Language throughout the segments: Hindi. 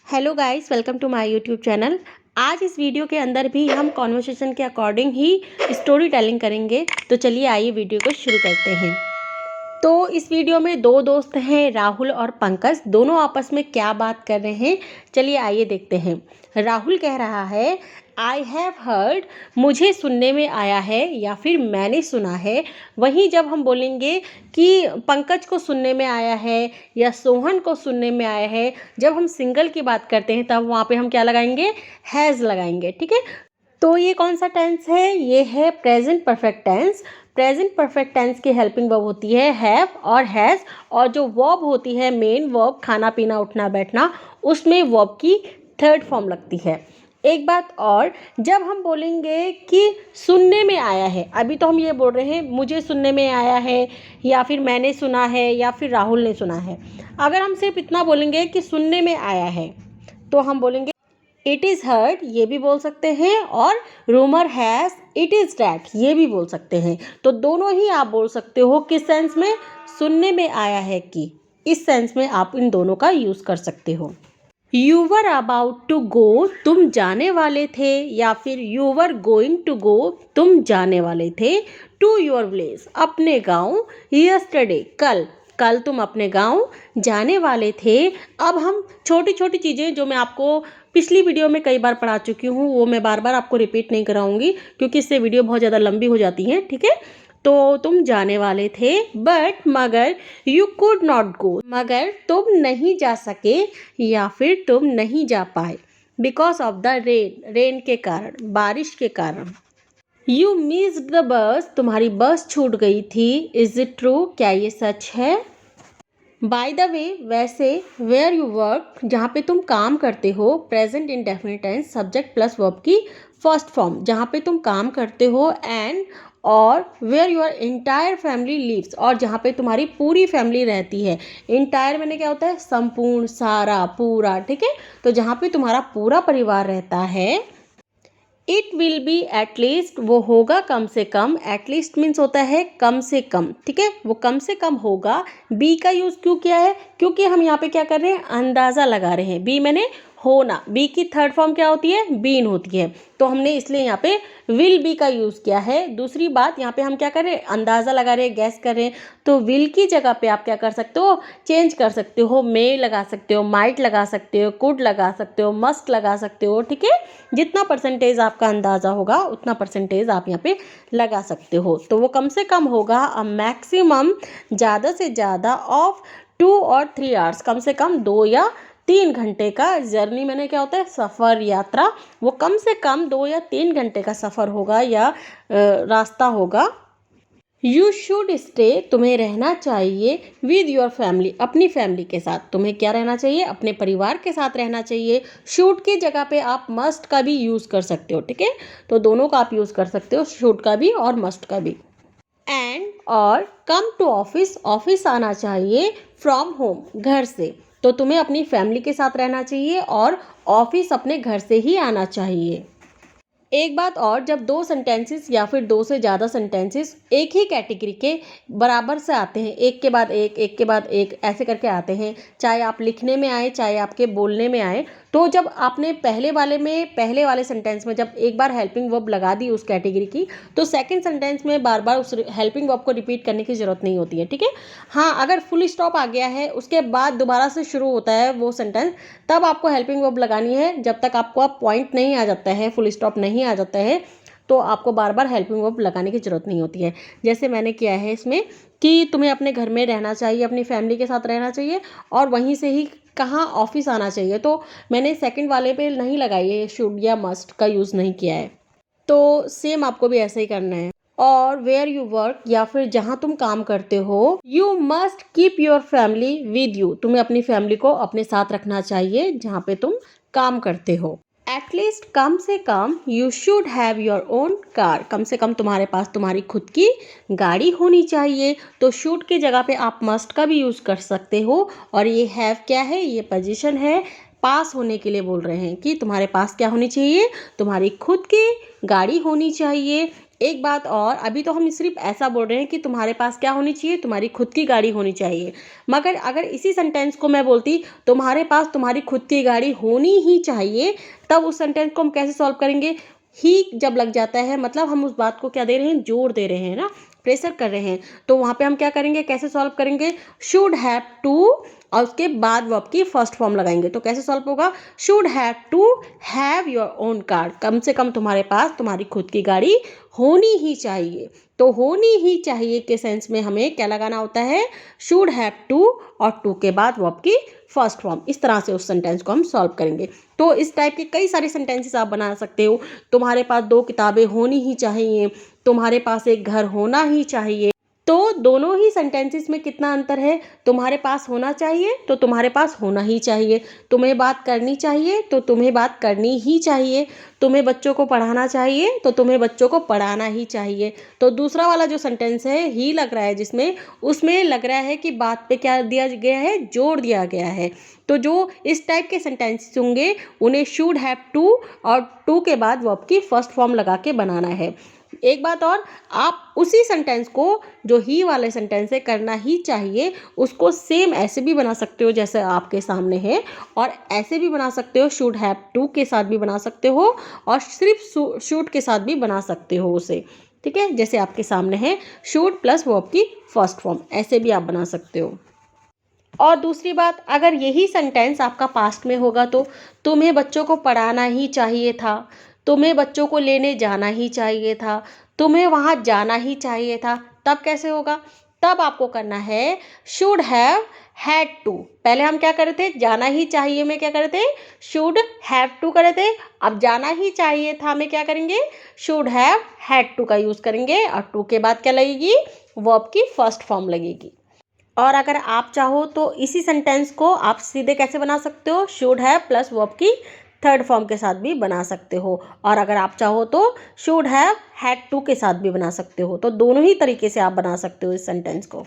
Hello guys, welcome to my YouTube channel. आज इस वीडियो के अंदर भी हम कॉन्वर्सेशन के अकॉर्डिंग ही स्टोरी टेलिंग करेंगे। तो चलिए आइए वीडियो को शुरू करते हैं। तो इस वीडियो में दो दोस्त हैं, राहुल और पंकज। दोनों आपस में क्या बात कर रहे हैं, चलिए आइए देखते हैं। राहुल कह रहा है, आई हैव हर्ड, मुझे सुनने में आया है या फिर मैंने सुना है। वहीं जब हम बोलेंगे कि पंकज को सुनने में आया है या सोहन को सुनने में आया है, जब हम सिंगल की बात करते हैं तब वहाँ पे हम क्या लगाएंगे, हैज़ लगाएंगे। ठीक है, तो ये कौन सा टेंस है, ये है present perfect tense. Present perfect tense की हेल्पिंग वर्ब होती है हैव और हैज़, और जो वर्ब होती है मेन वर्ब, खाना पीना उठना बैठना, उसमें वर्ब की थर्ड फॉर्म लगती है। एक बात और, जब हम बोलेंगे कि सुनने में आया है, अभी तो हम ये बोल रहे हैं मुझे सुनने में आया है या फिर मैंने सुना है या फिर राहुल ने सुना है। अगर हम सिर्फ इतना बोलेंगे कि सुनने में आया है तो हम बोलेंगे इट इज़ हर्ड, ये भी बोल सकते हैं, और rumour has it is that, ये भी बोल सकते हैं। तो दोनों ही आप बोल सकते हो। किस सेंस में, सुनने में आया है कि, इस सेंस में आप इन दोनों का यूज़ कर सकते हो। You were about to go, तुम जाने वाले थे, या फिर you were going to go, तुम जाने वाले थे, टू योर विलेज, अपने गाँव, यस्टरडे, कल, कल तुम अपने गांव जाने वाले थे। अब हम छोटी छोटी चीज़ें जो मैं आपको पिछली वीडियो में कई बार पढ़ा चुकी हूँ, वो मैं बार बार आपको रिपीट नहीं कराऊंगी क्योंकि इससे वीडियो बहुत ज़्यादा लंबी हो जाती है। ठीक है, तो तुम जाने वाले थे, बट मगर, यू कुड नॉट गो, मगर तुम नहीं जा सके या फिर तुम नहीं जा पाए, because of the rain, rain के कारण, बारिश के कारण। यू मिस्ड द बस, तुम्हारी बस छूट गई थी। इज इट ट्रू, क्या ये सच है। बाय द वे, वैसे, वेयर यू वर्क, जहाँ पे तुम काम करते हो, present indefinite tense, subject plus verb की फर्स्ट फॉर्म, जहाँ पे तुम काम करते हो, एंड और where your entire family lives, और जहाँ पे तुम्हारी पूरी फैमिली रहती है। इंटायर मैंने क्या होता है, संपूर्ण, सारा, पूरा। ठीक है, तो जहाँ पे तुम्हारा पूरा परिवार रहता है। इट विल बी एटलीस्ट, वो होगा कम से कम। एटलीस्ट मीन्स होता है कम से कम। ठीक है, वो कम से कम होगा। बी का यूज़ क्यों किया है, क्योंकि हम यहाँ पे क्या कर रहे हैं, अंदाज़ा लगा रहे हैं। बी मैंने होना, बी की थर्ड फॉर्म क्या होती है, बीन होती है, तो हमने इसलिए यहाँ पे विल बी का यूज़ किया है। दूसरी बात, यहाँ पे हम क्या कर रहे हैं, अंदाज़ा लगा रहे हैं, गैस कर रहे हैं, तो विल की जगह पे आप क्या कर सकते हो, चेंज कर सकते हो। मे लगा सकते हो, माइट लगा सकते हो, कुड लगा सकते हो, मस्ट लगा सकते हो। ठीक है, जितना परसेंटेज आपका अंदाज़ा होगा उतना परसेंटेज आप यहाँ पे लगा सकते हो। तो वो कम से कम होगा अ मैक्सिमम, ज़्यादा से ज़्यादा, ऑफ 2 और 3 आवर्स, कम से कम 2 या 3 घंटे का जर्नी। मैंने क्या होता है, सफ़र, यात्रा, वो कम से कम 2 या 3 घंटे का सफ़र होगा या रास्ता होगा। यू शुड स्टे, तुम्हें रहना चाहिए, विद योर फैमिली, अपनी फैमिली के साथ। तुम्हें क्या रहना चाहिए, अपने परिवार के साथ रहना चाहिए। शुड की जगह पे आप मस्ट का भी यूज़ कर सकते हो। ठीक है, तो दोनों का आप यूज़ कर सकते हो, शुड का भी और मस्ट का भी। एंड और कम टू ऑफिस, ऑफिस आना चाहिए, फ्रॉम होम, घर से। तो तुम्हें अपनी फैमिली के साथ रहना चाहिए और ऑफिस अपने घर से ही आना चाहिए। एक बात और, जब दो सेंटेंसेस या फिर दो से ज़्यादा सेंटेंसेस एक ही कैटेगरी के बराबर से आते हैं, एक के बाद एक के बाद एक, ऐसे करके आते हैं, चाहे आप लिखने में आए चाहे आपके बोलने में आए, तो जब आपने पहले वाले में, पहले वाले सेंटेंस में जब एक बार हेल्पिंग वर्ब लगा दी उस कैटेगरी की, तो सेकंड सेंटेंस में बार बार उस हेल्पिंग वर्ब को रिपीट करने की ज़रूरत नहीं होती है। ठीक है, हाँ, अगर फुल स्टॉप आ गया है, उसके बाद दोबारा से शुरू होता है वो सेंटेंस, तब आपको हेल्पिंग वर्ब लगानी है। जब तक आपको आप पॉइंट नहीं आ जाता है, फुल स्टॉप नहीं आ जाता है, तो आपको बार बार हेल्पिंग वर्ब लगाने की ज़रूरत नहीं होती है। जैसे मैंने किया है इसमें कि तुम्हें अपने घर में रहना चाहिए, अपनी फैमिली के साथ रहना चाहिए, और वहीं से ही कहाँ, ऑफिस आना चाहिए, तो मैंने सेकंड वाले पे नहीं लगाई है, शुड या मस्ट का यूज़ नहीं किया है। तो सेम आपको भी ऐसा ही करना है। और वेयर यू वर्क, या फिर जहाँ तुम काम करते हो, you must keep your family with you, तुम्हें अपनी फैमिली को अपने साथ रखना चाहिए जहाँ पे तुम काम करते हो। एटलीस्ट, कम से कम, you should have your own car, कम से कम तुम्हारे पास तुम्हारी खुद की गाड़ी होनी चाहिए। तो शुड की जगह पे आप मस्ट का भी यूज़ कर सकते हो। और ये हैव क्या है, ये पोजीशन है, पास होने के लिए बोल रहे हैं कि तुम्हारे पास क्या होनी चाहिए, तुम्हारी खुद की गाड़ी होनी चाहिए। एक बात और, अभी तो हम सिर्फ ऐसा बोल रहे हैं कि तुम्हारे पास क्या होनी चाहिए, तुम्हारी खुद की गाड़ी होनी चाहिए। मगर अगर इसी सेंटेंस को मैं बोलती तुम्हारे पास तुम्हारी खुद की गाड़ी होनी ही चाहिए, तब उस सेंटेंस को हम कैसे सॉल्व करेंगे? ही जब लग जाता है मतलब हम उस बात को क्या दे रहे हैं, जोर दे रहे हैं ना, प्रेशर कर रहे हैं। तो वहाँ पे हम क्या करेंगे, कैसे सॉल्व करेंगे? शुड हैव टू और उसके बाद वर्ब की फर्स्ट फॉर्म लगाएंगे। तो कैसे सॉल्व होगा? Should have to have your own car. कम से कम तुम्हारे पास तुम्हारी खुद की गाड़ी होनी ही चाहिए। तो होनी ही चाहिए के सेंस में हमें क्या लगाना होता है? शुड हैव टू और टू के बाद वर्ब की फर्स्ट फॉर्म। इस तरह से उस सेंटेंस को हम सॉल्व करेंगे। तो इस टाइप के कई सारे सेंटेंसेस आप बना सकते हो। तुम्हारे पास 2 किताबें होनी ही चाहिए, तुम्हारे पास एक घर होना ही चाहिए। तो दोनों ही सेंटेंसेस में कितना अंतर है? तुम्हारे पास होना चाहिए तो तुम्हारे पास होना ही चाहिए, तुम्हें बात करनी चाहिए तो तुम्हें बात करनी ही चाहिए, तुम्हें बच्चों को पढ़ाना चाहिए तो तुम्हें बच्चों को पढ़ाना ही चाहिए। तो दूसरा वाला जो सेंटेंस है ही लग रहा है जिसमें, उसमें लग रहा है कि बात पे क्या दिया गया है, जोर दिया गया है। तो जो इस टाइप के सेंटेंसेस होंगे उन्हें शुड हैव टू और टू के बाद वर्ब की फर्स्ट फॉर्म लगा के बनाना है। एक बात और, आप उसी सेंटेंस को जो ही वाले सेंटेंस से करना ही चाहिए उसको सेम ऐसे भी बना सकते हो जैसे आपके सामने है, और ऐसे भी बना सकते हो, शुड हैव टू के साथ भी बना सकते हो और सिर्फ शुड के साथ भी बना सकते हो उसे। ठीक है, जैसे आपके सामने है शुड प्लस वर्ब की फर्स्ट फॉर्म, ऐसे भी आप बना सकते हो। और दूसरी बात, अगर यही सेंटेंस आपका पास्ट में होगा तो तुम्हें बच्चों को पढ़ाना ही चाहिए था, तुम्हें बच्चों को लेने जाना ही चाहिए था, तुम्हें वहाँ जाना ही चाहिए था, तब कैसे होगा? तब आपको करना है शुड हैव हैड टू। पहले हम क्या करे थे, जाना ही चाहिए में क्या करे थे, शुड हैव टू करे थे। अब जाना ही चाहिए था में क्या करेंगे, शुड हैव हैड टू का यूज़ करेंगे और टू के बाद क्या लगेगी, वर्ब की फर्स्ट फॉर्म लगेगी। और अगर आप चाहो तो इसी सेंटेंस को आप सीधे कैसे बना सकते हो, शुड हैव प्लस वर्ब की थर्ड फॉर्म के साथ भी बना सकते हो। और अगर आप चाहो तो शुड हैव हैड टू के साथ भी बना सकते हो। तो दोनों ही तरीके से आप बना सकते हो इस सेंटेंस को।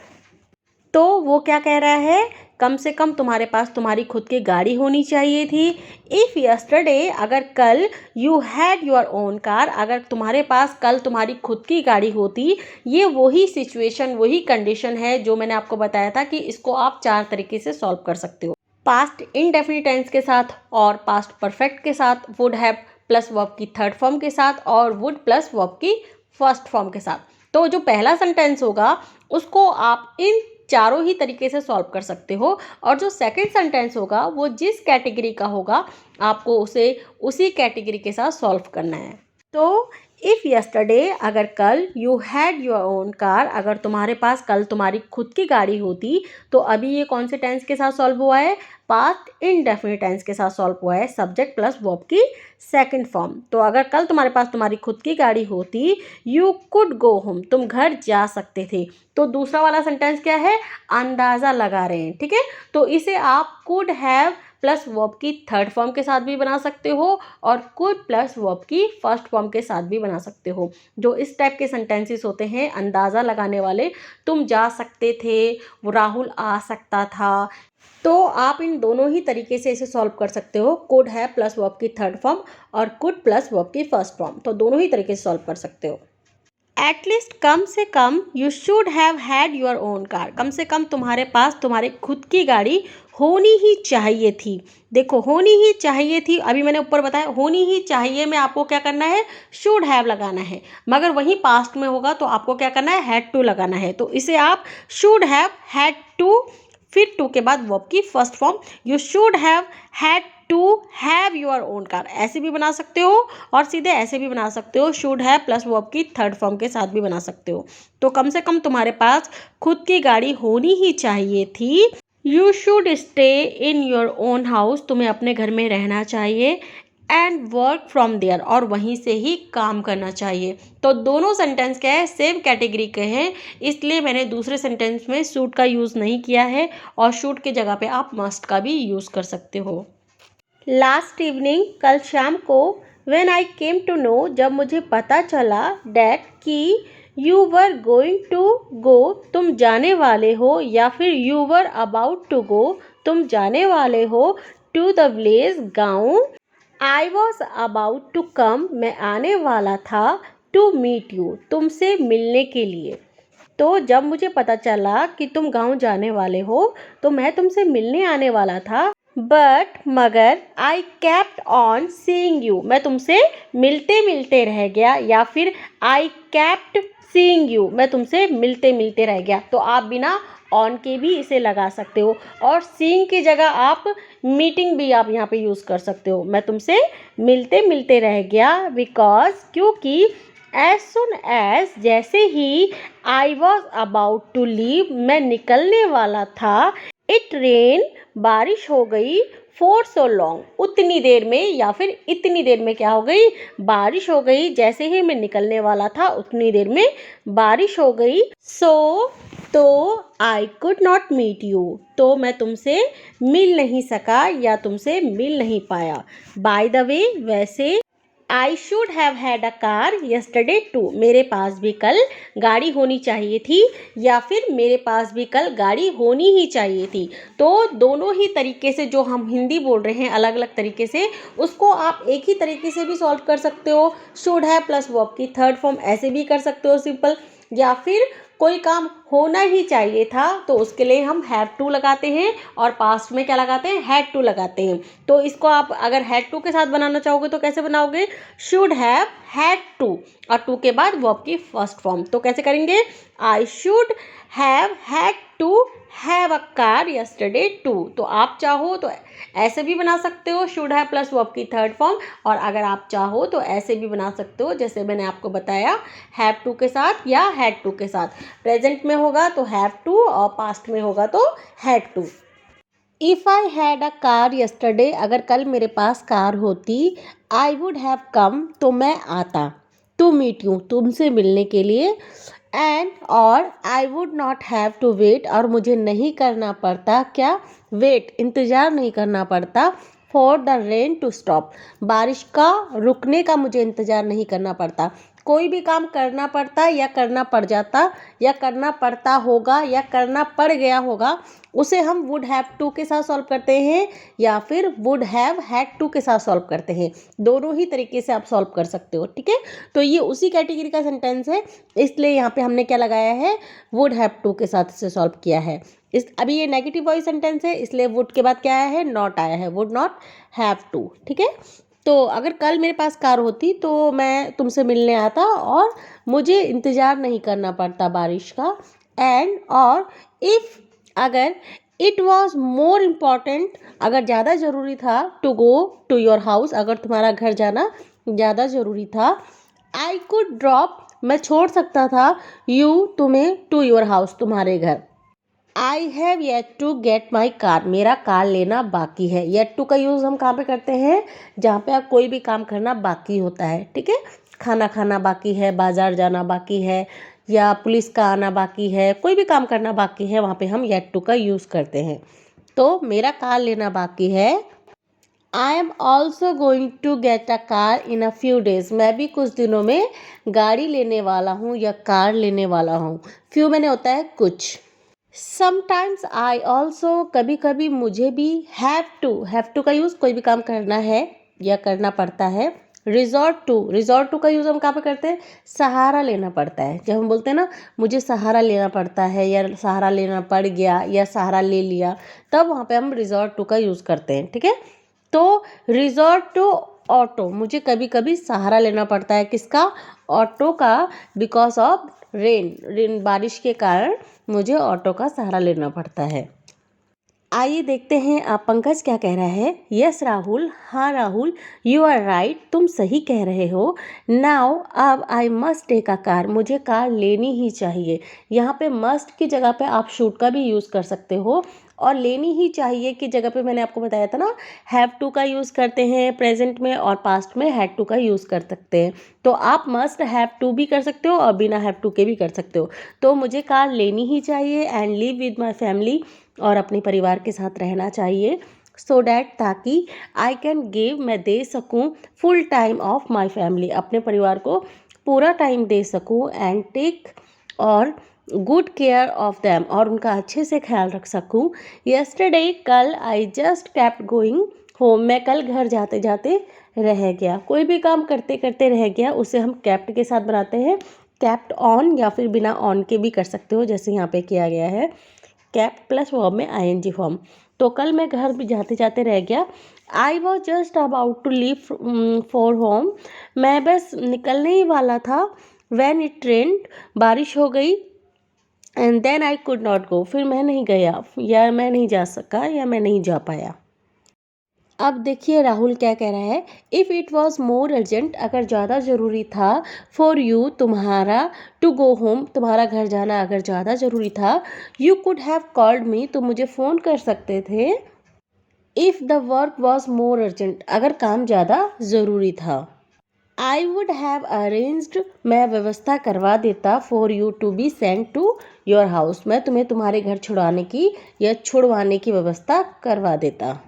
तो वो क्या कह रहा है, कम से कम तुम्हारे पास तुम्हारी खुद की गाड़ी होनी चाहिए थी। इफ़ यस्टरडे, अगर कल, you had your own car, अगर तुम्हारे पास कल तुम्हारी खुद की गाड़ी होती। ये वही सिचुएशन, वही कंडीशन है जो मैंने आपको बताया था कि इसको आप 4 तरीके से सॉल्व कर सकते हो। पास्ट इंडेफिनिट टेंस के साथ और पास्ट परफेक्ट के साथ, वुड हैव प्लस वर्ब की थर्ड फॉर्म के साथ और वुड प्लस वर्ब की फर्स्ट फॉर्म के साथ। तो जो पहला सेंटेंस होगा उसको आप इन चारों ही तरीके से सॉल्व कर सकते हो, और जो सेकंड सेंटेंस होगा वो जिस कैटेगरी का होगा आपको उसे उसी कैटेगरी के साथ सॉल्व करना है। तो इफ़ यस्टरडे, अगर कल, you had your own car, अगर तुम्हारे पास कल तुम्हारी खुद की गाड़ी होती। तो अभी ये कौन से टेंस के साथ सॉल्व हुआ है, पास्ट इंडेफिनिट टेंस के साथ सॉल्व हुआ है, सब्जेक्ट प्लस वर्ब की सेकंड फॉर्म। तो अगर कल तुम्हारे पास तुम्हारी खुद की गाड़ी होती, यू कुड गो होम, तुम घर जा सकते थे। तो दूसरा वाला सेंटेंस क्या है, अंदाज़ा लगा रहे हैं। ठीक है, तो इसे आप कुड हैव प्लस वर्ब की थर्ड फॉर्म के साथ भी बना सकते हो और कुड प्लस वर्ब की फर्स्ट फॉर्म के साथ भी बना सकते हो। जो इस टाइप के सेंटेंसेस होते हैं अंदाज़ा लगाने वाले, तुम जा सकते थे, वो राहुल आ सकता था। तो आप इन दोनों ही तरीके से इसे सॉल्व कर सकते हो, कुड है प्लस वर्ब की थर्ड फॉर्म और कुड प्लस वर्ब की फर्स्ट फॉर्म। तो दोनों ही तरीके से सॉल्व कर सकते हो। एटलीस्ट, कम से कम, you should have had your own car, कम से कम तुम्हारे पास तुम्हारे खुद की गाड़ी होनी ही चाहिए थी। देखो, होनी ही चाहिए थी, अभी मैंने ऊपर बताया होनी ही चाहिए में आपको क्या करना है, शुड हैव लगाना है। मगर वहीं पास्ट में होगा तो आपको क्या करना है, हैड टू लगाना है। तो इसे आप शुड हैव हैड टू, फिर टू के बाद वर्ब की first form, you should have had to have your own car, ऐसे भी बना सकते हो और सीधे ऐसे भी बना सकते हो, शुड हैव प्लस वर्ब की थर्ड फॉर्म के साथ भी बना सकते हो। तो कम से कम तुम्हारे पास खुद की गाड़ी होनी ही चाहिए थी। You should stay in your own house, तुम्हें अपने घर में रहना चाहिए। एंड वर्क फ्रॉम देयर, और वहीं से ही काम करना चाहिए। तो दोनों सेंटेंस क्या है, सेम कैटेगरी के हैं, इसलिए मैंने दूसरे सेंटेंस में शुड का यूज़ नहीं किया है और शुड के जगह पे आप मस्ट का भी यूज़ कर सकते हो। लास्ट इवनिंग, कल शाम को, when I came to know, जब मुझे पता चला, डैट कि, you were going to go, तुम जाने वाले हो, या फिर you were about to go, तुम जाने वाले हो, टू द विलेज, गाँव। I was about to come, मैं आने वाला था, टू मीट यू, तुमसे मिलने के लिए। तो जब मुझे पता चला कि तुम गांव जाने वाले हो तो मैं तुमसे मिलने आने वाला था, बट मगर I kept on seeing you, मैं तुमसे मिलते मिलते रह गया, या फिर आई केप्ट सीइंग यू, मैं तुमसे मिलते मिलते रह गया। तो आप बिना ऑन के भी इसे लगा सकते हो, और सीइंग की जगह आप मीटिंग भी आप यहाँ पे यूज़ कर सकते हो। मैं तुमसे मिलते मिलते रह गया बिकॉज, क्योंकि एज सुन एज, जैसे ही I was about to leave, मैं निकलने वाला था, इट रेन, बारिश हो गई, फॉर सो लॉन्ग, उतनी देर में, या फिर इतनी देर में क्या हो गई, बारिश हो गई। जैसे ही मैं निकलने वाला था उतनी देर में बारिश हो गई। तो I could not meet you, तो मैं तुमसे मिल नहीं सका या तुमसे मिल नहीं पाया। बाय द वे, वैसे I should have had a car yesterday too, मेरे पास भी कल गाड़ी होनी चाहिए थी, या फिर मेरे पास भी कल गाड़ी होनी ही चाहिए थी। तो दोनों ही तरीके से जो हम हिंदी बोल रहे हैं अलग अलग तरीके से, उसको आप एक ही तरीके से भी सॉल्व कर सकते हो। शुड हैव प्लस वर्ब की थर्ड फॉर्म ऐसे भी कर सकते हो सिंपल, या फिर कोई काम होना ही चाहिए था तो उसके लिए हम हैव टू लगाते हैं, और पास्ट में क्या लगाते हैं, हैड टू लगाते हैं। तो इसको आप अगर हैड टू के साथ बनाना चाहोगे तो कैसे बनाओगे, शुड हैव हैड टू, और टू के बाद वर्ब की फर्स्ट फॉर्म। तो कैसे करेंगे, I should have had to have a car yesterday too. तो आप चाहो तो ऐसे भी बना सकते हो, शुड हैव प्लस वर्ब की थर्ड फॉर्म, और अगर आप चाहो तो ऐसे भी बना सकते हो जैसे मैंने आपको बताया, हैव टू के साथ या हैड टू के साथ। प्रेजेंट में होगा तो हैव टू, और पास्ट में होगा तो had to. If I had a car yesterday, अगर कल मेरे पास कार होती, आई वुड हैव कम, तो मैं आता, टू मीट यू, तुमसे मिलने के लिए, एंड और I would not have to wait, और मुझे नहीं करना पड़ता, क्या, वेट, इंतज़ार नहीं करना पड़ता, for the rain to stop, बारिश का रुकने का मुझे इंतज़ार नहीं करना पड़ता। कोई भी काम करना पड़ता या करना पड़ जाता या करना पड़ता होगा या करना पड़ गया होगा, उसे हम वुड हैव टू के साथ सॉल्व करते हैं या फिर वुड हैव हैड टू के साथ सॉल्व करते हैं। दोनों ही तरीके से आप सॉल्व कर सकते हो, ठीक है। तो ये उसी कैटेगरी का सेंटेंस है, इसलिए यहाँ पे हमने क्या लगाया है, वुड हैव टू के साथ इसे सॉल्व किया है। अभी ये नेगेटिव वॉइस सेंटेंस है, इसलिए वुड के बाद क्या आया है, नॉट आया है, वुड नॉट हैव टू, ठीक है। तो अगर कल मेरे पास कार होती तो मैं तुमसे मिलने आता और मुझे इंतज़ार नहीं करना पड़ता बारिश का, एंड और इफ़, अगर इट वॉज मोर इम्पॉर्टेंट, अगर ज़्यादा ज़रूरी था, to go to your house, अगर तुम्हारा घर जाना ज़्यादा ज़रूरी था, आई कुड ड्रॉप, मैं छोड़ सकता था, यू, तुम्हें, टू योर हाउस, तुम्हारे घर। I have yet to get my car, मेरा कार लेना बाकी है। येट टू का यूज़ हम कहाँ पे करते हैं, जहाँ पे आप कोई भी काम करना बाकी होता है, ठीक है। खाना खाना बाकी है, बाजार जाना बाकी है, या पुलिस का आना बाकी है, कोई भी काम करना बाकी है, वहाँ पे हम येट टू का यूज़ करते हैं। तो मेरा कार लेना बाकी है। I am also going to get a car in a few days, मैं भी कुछ दिनों में गाड़ी लेने वाला हूँ या कार लेने वाला हूँ। फ्यू मैंने होता है कुछ। समटाइम्स आई ऑल्सो, कभी कभी मुझे भी, हैव टू का यूज़ कोई भी काम करना है या करना पड़ता है। रिजॉर्ट टू का यूज़ हम कहाँ पे करते हैं, सहारा लेना पड़ता है। जब हम बोलते हैं ना मुझे सहारा लेना पड़ता है या सहारा लेना पड़ गया या सहारा ले लिया, तब वहाँ पे हम रिजॉर्ट टू का यूज़ करते हैं, ठीक है। तो रिजॉर्ट टू ऑटो, मुझे कभी कभी सहारा लेना पड़ता है, किसका, ऑटो का, बिकॉज ऑफ रेन, बारिश के कारण मुझे ऑटो का सहारा लेना पड़ता है। आइए देखते हैं आप पंकज क्या कह रहा है। यस राहुल, हाँ राहुल, यू आर राइट, तुम सही कह रहे हो। नाउ, अब I must take a car, मुझे कार लेनी ही चाहिए। यहाँ पे मस्ट की जगह पे आप शुड का भी यूज़ कर सकते हो, और लेनी ही चाहिए की जगह पे मैंने आपको बताया था ना, हैव टू का यूज़ करते हैं प्रेजेंट में, और पास्ट में हैड टू का यूज़ कर सकते हैं। तो आप मस्ट हैव टू भी कर सकते हो और बिना हैव टू के भी कर सकते हो। तो मुझे कार लेनी ही चाहिए and live with my family, और अपने परिवार के साथ रहना चाहिए, सो डैट, ताकि आई कैन गिव, मैं दे सकूँ, full time of my family, अपने परिवार को पूरा टाइम दे सकूँ, एंड टेक और गुड केयर ऑफ दैम, और उनका अच्छे से ख्याल रख सकूँ। यस्टरडे, कल, I just kept going home, मैं कल घर जाते जाते रह गया, कोई भी काम करते करते रह गया, उसे हम केप्ट के साथ बनाते हैं। केप्ट ऑन या फिर बिना ऑन के भी कर सकते हो, जैसे यहाँ पे किया गया है केप्ट प्लस वर्ब में आईएनजी फॉर्म। तो कल मैं घर भी जाते जाते रह गया। I was just about to leave for home, मैं बस निकलने ही वाला था। व्हेन इट रेन्ड, बारिश हो गई। And then I could not go, फिर मैं नहीं गया या मैं नहीं जा सका या मैं नहीं जा पाया। अब देखिए राहुल क्या कह रहा है, if it was more urgent, अगर ज़्यादा ज़रूरी था, फॉर यू, तुम्हारा, टू गो होम, तुम्हारा घर जाना अगर ज़्यादा ज़रूरी था, you could have called me, तो मुझे फ़ोन कर सकते थे। If the work was more urgent, अगर काम ज़्यादा ज़रूरी था। आई वुड हैव अरेंज्ड, मैं व्यवस्था करवा देता, for you to be sent to your house, मैं तुम्हें तुम्हारे घर छुड़ाने की या छुड़वाने की व्यवस्था करवा देता।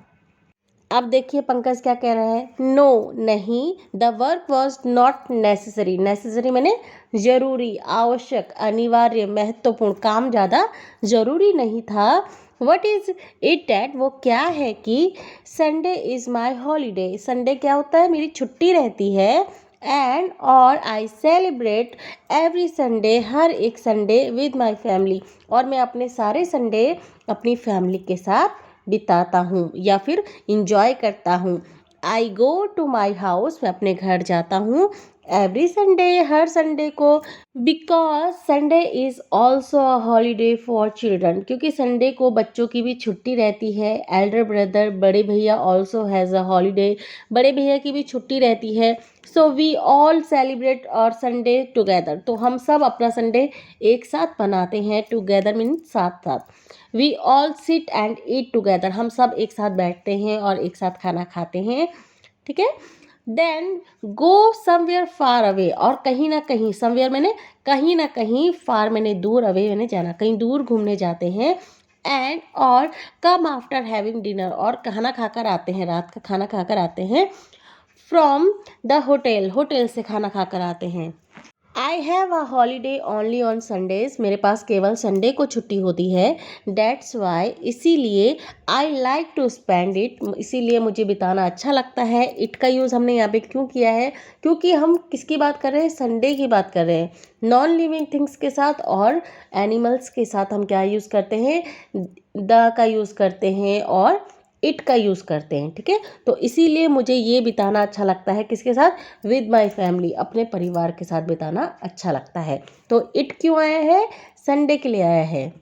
अब देखिए पंकज क्या कह रहा है, नो, नहीं, the work was not necessary, necessary मैंने जरूरी, आवश्यक, अनिवार्य, महत्वपूर्ण, काम ज़्यादा जरूरी नहीं था। वट इज़ इट डैट, वो क्या है कि Sunday is my holiday, Sunday क्या होता है, मेरी छुट्टी रहती है। एंड और आई सेलिब्रेट एवरी संडे, हर एक संडे, विद माई फैमिली, और मैं अपने सारे संडे अपनी फैमिली के साथ बिताता हूँ या फिर इंजॉय करता हूँ। आई गो टू माई हाउस, मैं अपने घर जाता हूँ एवरी संडे, हर संडे को। Because Sunday is also a holiday for children, क्योंकि संडे को बच्चों की भी छुट्टी रहती है। एल्डर ब्रदर, बड़े भैया, ऑल्सो हैज़ अ हॉलीडे, बड़े भैया की भी छुट्टी रहती है। सो वी ऑल सेलिब्रेट और संडे टुगेदर, तो हम सब अपना संडे एक साथ मनाते हैं। टुगेदर मीन साथ साथ। We all sit and eat together, हम सब एक साथ बैठते हैं और एक साथ खाना खाते हैं, ठीक है। Then go somewhere far away, और कहीं ना कहीं, समवेयर मैंने कहीं ना कहीं, फार मैंने दूर, अवे मैंने जाना, कहीं दूर घूमने जाते हैं। एंड और कम आफ्टर हैविंग डिनर, और खाना खाकर आते हैं, रात का खाना खाकर आते हैं। फ्रॉम द होटल, होटल से खाना खाकर आते हैं। I have a holiday only on Sundays, मेरे पास केवल संडे को छुट्टी होती है। डेट्स वाई, इसीलिए, I like to spend it, इसीलिए मुझे बिताना अच्छा लगता है। इट का यूज़ हमने यहाँ पे क्यों किया है, क्योंकि हम किसकी बात कर रहे हैं, संडे की बात कर रहे हैं। नॉन लिविंग थिंग्स के साथ और एनिमल्स के साथ हम क्या यूज़ करते हैं, द का यूज़ करते हैं और इट का यूज़ करते हैं, ठीक है। तो इसीलिए मुझे ये बिताना अच्छा लगता है, किसके साथ, विद माई फैमिली, अपने परिवार के साथ बिताना अच्छा लगता है। तो इट क्यों आया है, संडे के लिए आया है।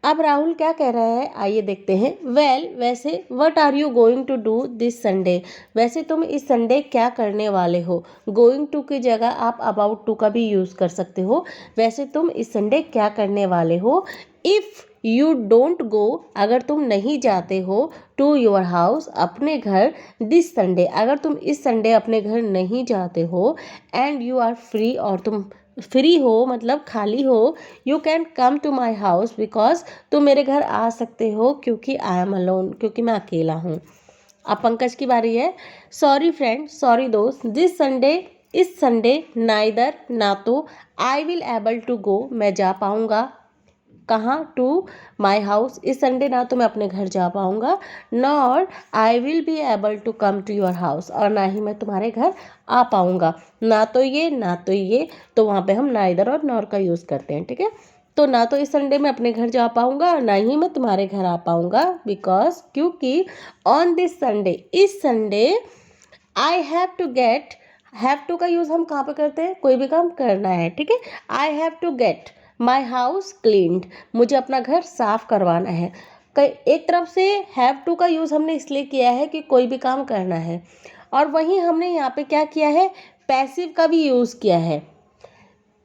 अब राहुल क्या कह रहा है, आइए देखते हैं। वेल, वैसे, what are you going to do this Sunday, वैसे तुम इस संडे क्या करने वाले हो। गोइंग टू की जगह आप अबाउट टू का भी यूज़ कर सकते हो। वैसे तुम इस संडे क्या करने वाले हो। इफ़ यू डोंट गो, अगर तुम नहीं जाते हो, टू योर हाउस, अपने घर, दिस संडे, अगर तुम इस संडे अपने घर नहीं जाते हो। एंड यू आर फ्री, और तुम फ्री हो मतलब खाली हो। You can come to my house because, तुम मेरे घर आ सकते हो क्योंकि आई एम अलोन, क्योंकि मैं अकेला हूँ। अब पंकज की बारी है। सॉरी फ्रेंड, सॉरी दोस्त, दिस संडे, इस संडे, नाइदर, ना तो, I will able to go, मैं जा पाऊँगा, कहाँ, टू माई हाउस, इस संडे ना तो मैं अपने घर जा पाऊँगा, nor I will be able to come to your house, और ना ही मैं तुम्हारे घर आ पाऊँगा। ना तो ये, ना तो ये, तो वहाँ पे हम नाइदर और नॉर का यूज़ करते हैं, ठीक है। तो ना तो इस संडे मैं अपने घर जा पाऊँगा, ना ही मैं तुम्हारे घर आ पाऊँगा, बिकॉज, क्योंकि, ऑन दिस संडे, इस Sunday, I have to get, have to का यूज़ हम कहाँ पे करते हैं, कोई भी काम करना है, ठीक है। I have to get my house cleaned, मुझे अपना घर साफ करवाना है। कई एक तरफ से हैव टू का यूज़ हमने इसलिए किया है कि कोई भी काम करना है, और वहीं हमने यहाँ पे क्या किया है, पैसिव का भी यूज़ किया है।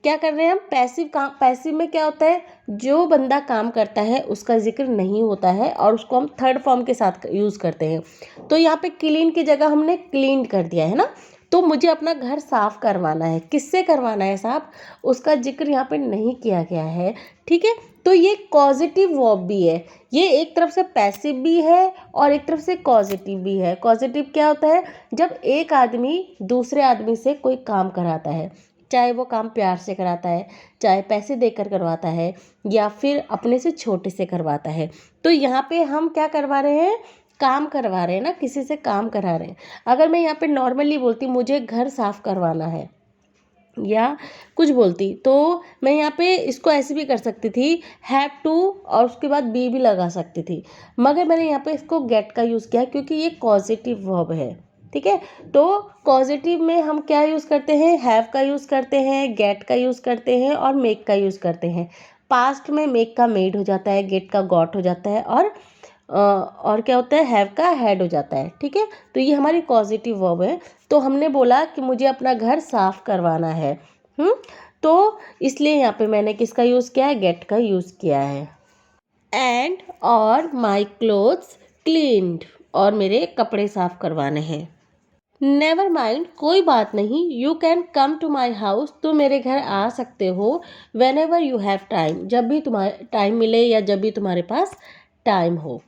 क्या कर रहे हैं हम, पैसिव काम, पैसिव में क्या होता है, जो बंदा काम करता है उसका जिक्र नहीं होता है और उसको हम थर्ड फॉर्म के साथ यूज़ करते हैं। तो यहाँ पे क्लीन की जगह हमने क्लीन कर दिया है ना। तो मुझे अपना घर साफ करवाना है, किससे करवाना है साफ, उसका जिक्र यहाँ पे नहीं किया गया है, ठीक है। तो ये पॉजिटिव वर्ब भी है, ये एक तरफ से पैसिव भी है और एक तरफ से पॉजिटिव भी है। पॉजिटिव क्या होता है, जब एक आदमी दूसरे आदमी से कोई काम कराता है, चाहे वो काम प्यार से कराता है, चाहे पैसे देकर करवाता है, या फिर अपने से छोटे से करवाता है। तो यहाँ पे हम क्या करवा रहे हैं, काम करवा रहे हैं ना, किसी से काम करा रहे हैं। अगर मैं यहाँ पे नॉर्मली बोलती मुझे घर साफ करवाना है या कुछ बोलती, तो मैं यहाँ पे इसको ऐसे भी कर सकती थी, हैव टू और उसके बाद बी भी लगा सकती थी, मगर मैंने यहाँ पे इसको गेट का यूज़ किया क्योंकि ये कॉजेटिव वर्ब है। ठीक है, तो कॉजेटिव में हम क्या यूज़ करते हैं, हैव का यूज़ करते हैं, गेट का यूज़ करते हैं और मेक का यूज़ करते हैं। पास्ट में मेक का मेड हो जाता है, गेट का गॉट हो जाता है और क्या होता है, हैव का हैड हो जाता है। ठीक है, तो ये हमारी कॉजेटिव वर्ब है। तो हमने बोला कि मुझे अपना घर साफ करवाना है, तो इसलिए यहाँ पे मैंने किसका यूज़ किया है, गेट का यूज़ किया है। एंड और माई क्लोथ्स क्लीन्ड, और मेरे कपड़े साफ करवाने हैं। नेवर माइंड, कोई बात नहीं, you can come to my house, तुम मेरे घर आ सकते हो, whenever you have time, जब भी तुम्हारे टाइम मिले या जब भी तुम्हारे पास टाइम हो।